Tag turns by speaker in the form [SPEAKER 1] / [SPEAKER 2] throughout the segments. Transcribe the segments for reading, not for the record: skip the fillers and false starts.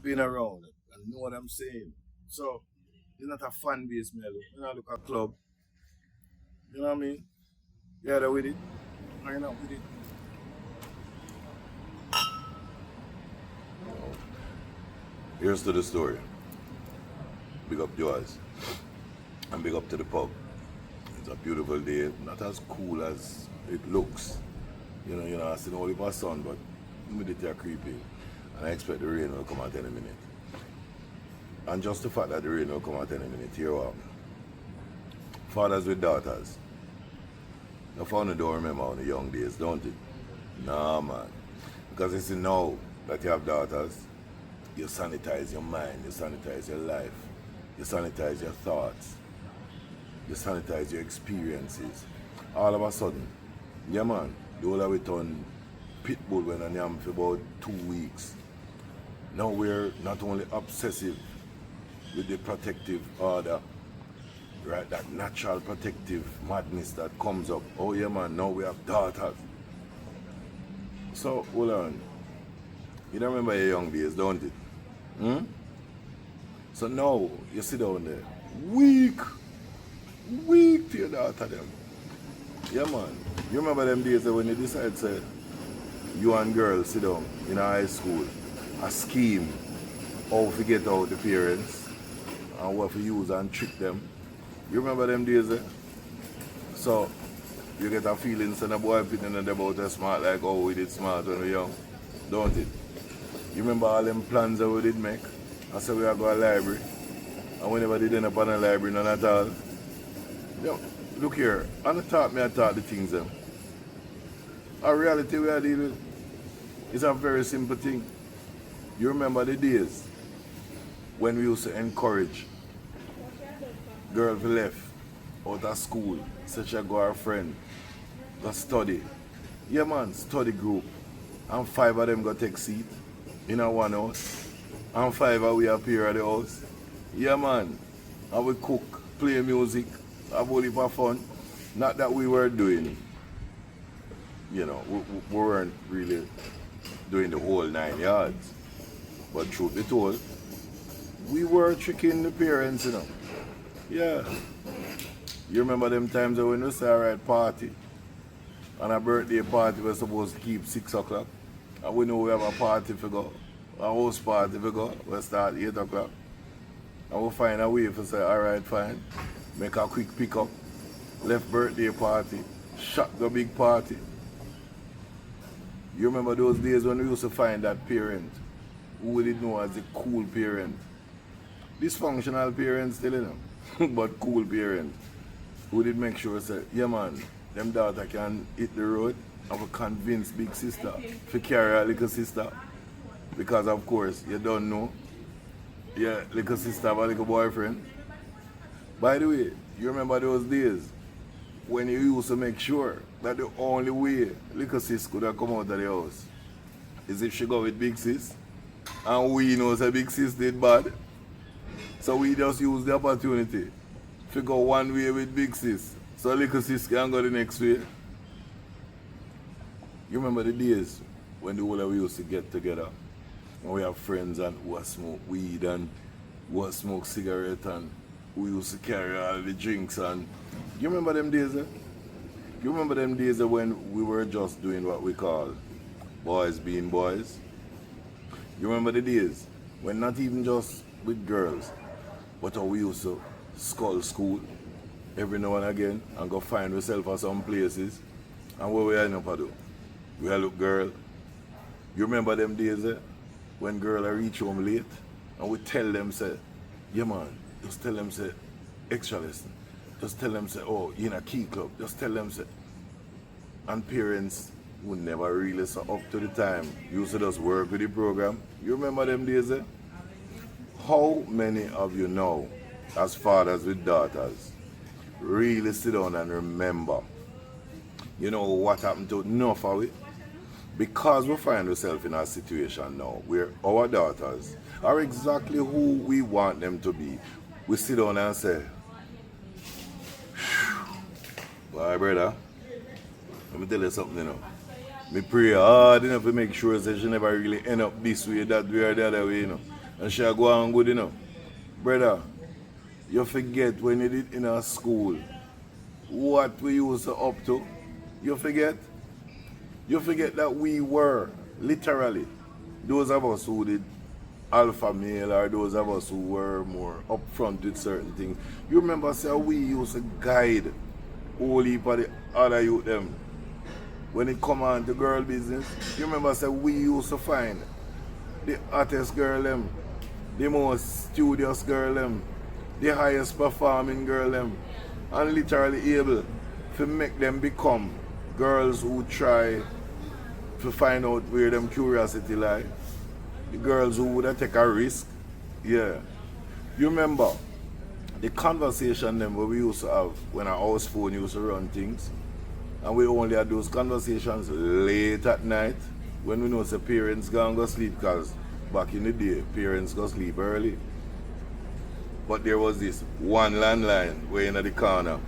[SPEAKER 1] been around and know what I'm saying. So it's not a fan base, man. You know, look at club. You know what I mean? Yeah, they're with it. Are you not with it? Here's to the story. Big up yours. And big up to the pub. It's a beautiful day. Not as cool as it looks. I see no olive sun, but humidity are creeping. And I expect the rain will come at any minute. And just the fact that the rain will come at any minute, here what? Fathers with daughters. The father don't remember on the young days, don't it? Nah, man. Because you see now that you have daughters, you sanitize your mind, you sanitize your life, you sanitize your thoughts, you sanitize your experiences. All of a sudden, yeah man, the older we turn pit bull when I am for about 2 weeks. Now we're not only obsessive with the protective order, right, that natural protective madness that comes up. Oh yeah man, now we have daughters. So hold on. You don't remember your young days, don't it? So now you sit down there, weak to your daughter them. Yeah man. You remember them days when you decide say you and girls sit down in high school, a scheme how to get out the parents and what to use and trick them. You remember them days So you get a feeling saying a boy picking about as smart like oh we did smart when we were young, don't it? You remember all them plans that we did make? I said we are going to a library. And we never did end up on a library, none at all. Yo, look here, I taught the things them. A reality we are dealing with is a very simple thing. You remember the days when we used to encourage girls who left out of school, such a go our friend, go study. Yeah man, study group. And 5 of them go take seat in a one house. And 5 of we appear at the house. Yeah man. And we cook, play music, have a whole heap of fun. Not that we were doing, we weren't really doing the whole 9 yards. But truth be told, we were tricking the parents, Yeah. You remember them times when we say alright party? And a birthday party was supposed to keep 6 o'clock. And we know we have a party to go. A house party to go. We start 8 o'clock. And we find a way to say, alright fine. Make a quick pick up. Left birthday party. Shot the big party. You remember those days when we used to find that parent who we didn't know as a cool parent. Dysfunctional parent still, but cool parent. Who did make sure say, yeah man, them daughter can hit the road and we convince big sister to carry her little sister. Because of course, you don't know. Yeah, little sister have a little boyfriend. By the way, you remember those days when you used to make sure that the only way little sis could have come out of the house is if she go with big sis. And we know that big sis did bad. So we just use the opportunity to go one way with big sis. So little sis can go the next way. You remember the days when the whole of we used to get together and we have friends and who smoke weed and who smoke cigarette and who used to carry all the drinks and you remember them days You remember them days when we were just doing what we call boys being boys? You remember the days when not even just with girls, but how we used to skull school every now and again and go find ourselves at some places and what we end up to do? We look girl. You remember them days when girl reach home late and we tell them say, yeah man, just tell them say extra lesson. Just tell them say, oh, you in a key club. Just tell them say. And parents who never really saw up to the time used to just work with the program. You remember them days How many of you know, as fathers with daughters, really sit down and remember, what happened to enough of it? Because we find ourselves in a situation now where our daughters are exactly who we want them to be. We sit down and say, boy, brother, let me tell you something, Me pray hard enough to make sure that she never really end up this way, that way, or the other way, And she go on good, you know. Brother, you forget when you did in our school what we used to up to. You forget? You forget that we were, literally, those of us who did alpha male or those of us who were more upfront with certain things. You remember, say, we used to guide all heap of the other youth them when it come on to girl business. You remember, say, we used to find the hottest girl them, the most studious girl them, the highest performing girl them, and literally able to make them become girls who try to find out where them curiosity lie. The girls who would take a risk. Yeah. You remember the conversation them where we used to have when our house phone used to run things, and we only had those conversations late at night when we know the parents gone go sleep, because back in the day parents go sleep early. But there was this one landline way in the corner,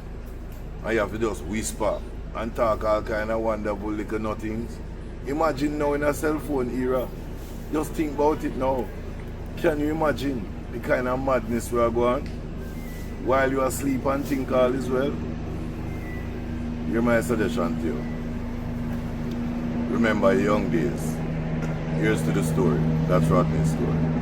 [SPEAKER 1] and you have to just whisper and talk all kind of wonderful little nothings. Imagine now in a cell phone era. Just think about it now. Can you imagine the kind of madness we are going while you are asleep and think all is well? Here's my suggestion to you. Remember your young days. Here's to the story. That's Rodney's story.